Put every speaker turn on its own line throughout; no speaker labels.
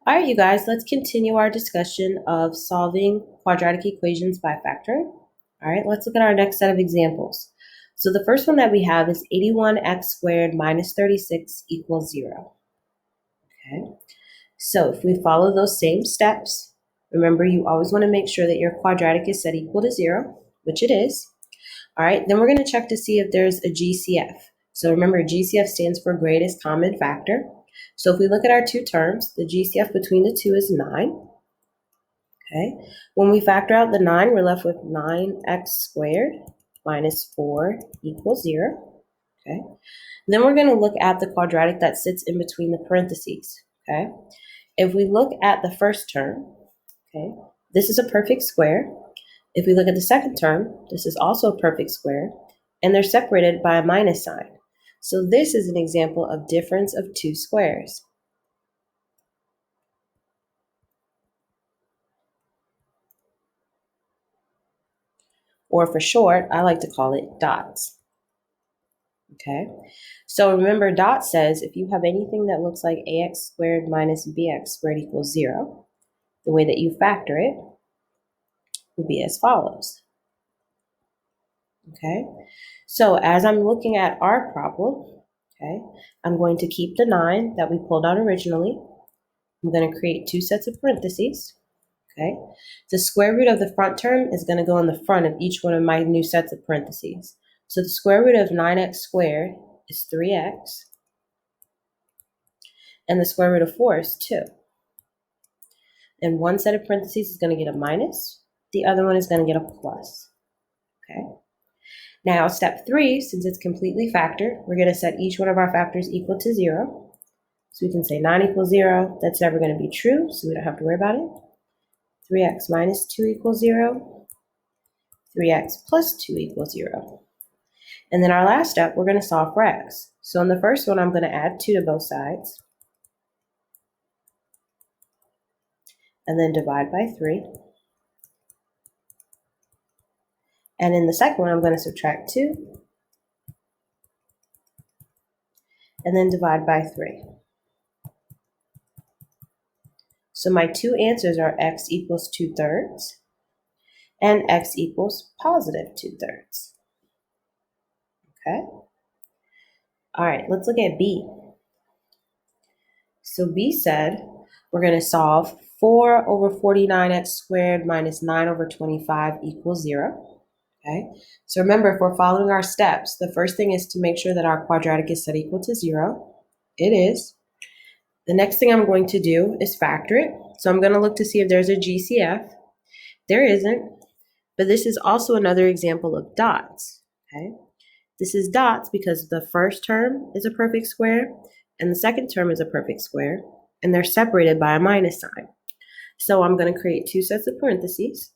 All right, you guys, let's continue our discussion of solving quadratic equations by factoring. All right, let's look at our next set of examples. So the first one that we have is 81x squared minus 36 equals 0. Okay, so if we follow those same steps, remember you always want to make sure that your quadratic is set equal to 0, which it is. All right, then we're going to check to see if there's a GCF. So remember, GCF stands for greatest common factor. So if we look at our two terms, the GCF between the two is 9. Okay, when we factor out the 9, we're left with 9x squared minus 4 equals 0. Okay, then we're going to look at the quadratic that sits in between the parentheses. Okay, if we look at the first term, okay, this is a perfect square. If we look at the second term, this is also a perfect square, and they're separated by a minus sign. So this is an example of difference of two squares. Or for short, I like to call it dots. Okay, so remember dot says if you have anything that looks like ax squared minus bx squared equals 0, the way that you factor it would be as follows. Okay, so as I'm looking at our problem, okay, I'm going to keep the 9 that we pulled out originally. I'm going to create two sets of parentheses. Okay, the square root of the front term is going to go in the front of each one of my new sets of parentheses. So the square root of 9x squared is 3x, and the square root of 4 is 2. And one set of parentheses is going to get a minus, the other one is going to get a plus. Okay. Now, step 3, since it's completely factored, we're going to set each one of our factors equal to 0. So we can say 9 equals 0. That's never going to be true, so we don't have to worry about it. 3x minus 2 equals 0. 3x plus 2 equals 0. And then our last step, we're going to solve for x. So in the first one, I'm going to add 2 to both sides. And then divide by 3. And in the second one, I'm going to subtract 2. And then divide by 3. So my two answers are x equals 2/3 and x equals positive 2/3. Okay? All right, let's look at B. So B said we're going to solve 4 over 49x squared minus 9 over 25 equals 0. Okay, so remember, if we're following our steps, the first thing is to make sure that our quadratic is set equal to 0. It is. The next thing I'm going to do is factor it. So I'm going to look to see if there's a GCF. There isn't, but this is also another example of dots. Okay, this is dots because the first term is a perfect square and the second term is a perfect square, and they're separated by a minus sign. So I'm going to create two sets of parentheses.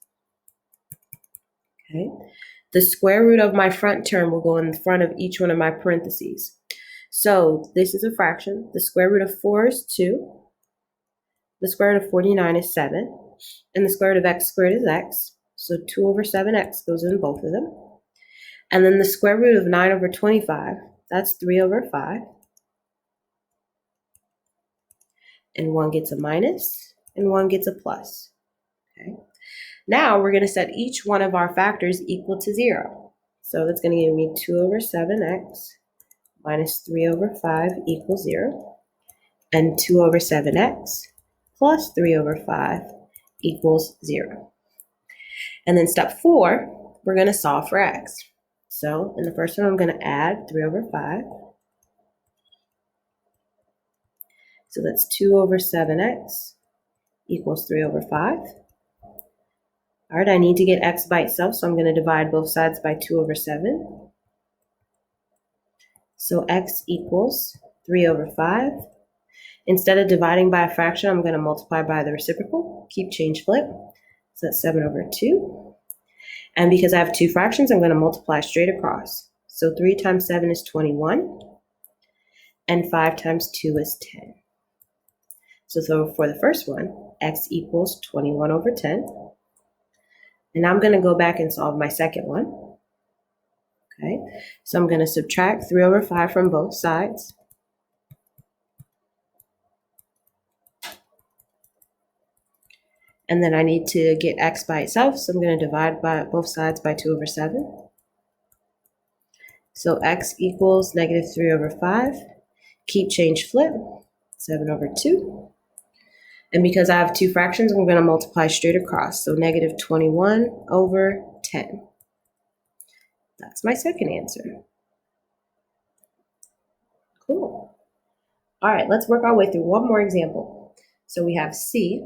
Okay, the square root of my front term will go in the front of each one of my parentheses. So this is a fraction. The square root of 4 is 2. The square root of 49 is 7. And the square root of x squared is x. So 2 over 7x goes in both of them. And then the square root of 9 over 25, that's 3 over 5. And one gets a minus, and one gets a plus. Okay. Now we're going to set each one of our factors equal to 0. So that's going to give me 2 over 7x minus 3 over 5 equals 0. And 2 over 7x plus 3 over 5 equals 0. And then step 4, we're going to solve for x. So in the first one, I'm going to add 3 over 5. So that's 2 over 7x equals 3 over 5. All right, I need to get x by itself, so I'm going to divide both sides by 2 over 7. So x equals 3 over 5. Instead of dividing by a fraction, I'm going to multiply by the reciprocal. Keep change flip. So that's 7 over 2. And because I have two fractions, I'm going to multiply straight across. So 3 times 7 is 21. And 5 times 2 is 10. So for the first one, x equals 21 over 10. And I'm going to go back and solve my second one. Okay, so I'm going to subtract 3 over 5 from both sides. And then I need to get x by itself, so I'm going to divide by both sides by 2 over 7. So x equals negative 3 over 5. Keep, change, flip, 7 over 2. And because I have two fractions, I'm going to multiply straight across. So negative 21 over 10. That's my second answer. Cool. All right, let's work our way through one more example. So we have C.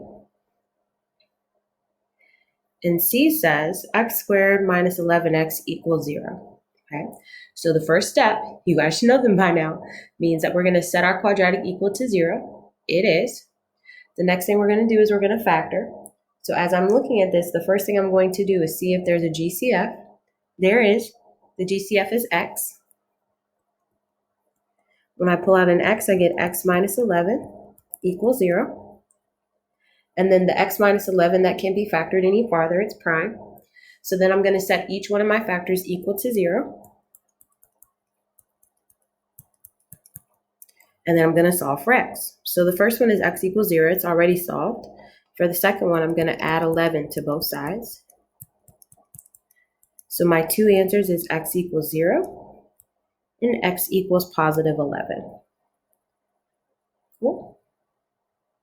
And C says x squared minus 11x equals 0. Okay, so the first step, you guys should know them by now, means that we're going to set our quadratic equal to 0. It is. The next thing we're going to do is we're going to factor. So as I'm looking at this, the first thing I'm going to do is see if there's a GCF. There is. The GCF is x. When I pull out an x, I get x minus 11 equals 0. And then the x minus 11, that can't be factored any farther. It's prime. So then I'm going to set each one of my factors equal to 0. And then I'm going to solve for x. So the first one is x equals 0. It's already solved. For the second one, I'm going to add 11 to both sides. So my two answers is x equals 0 and x equals positive 11.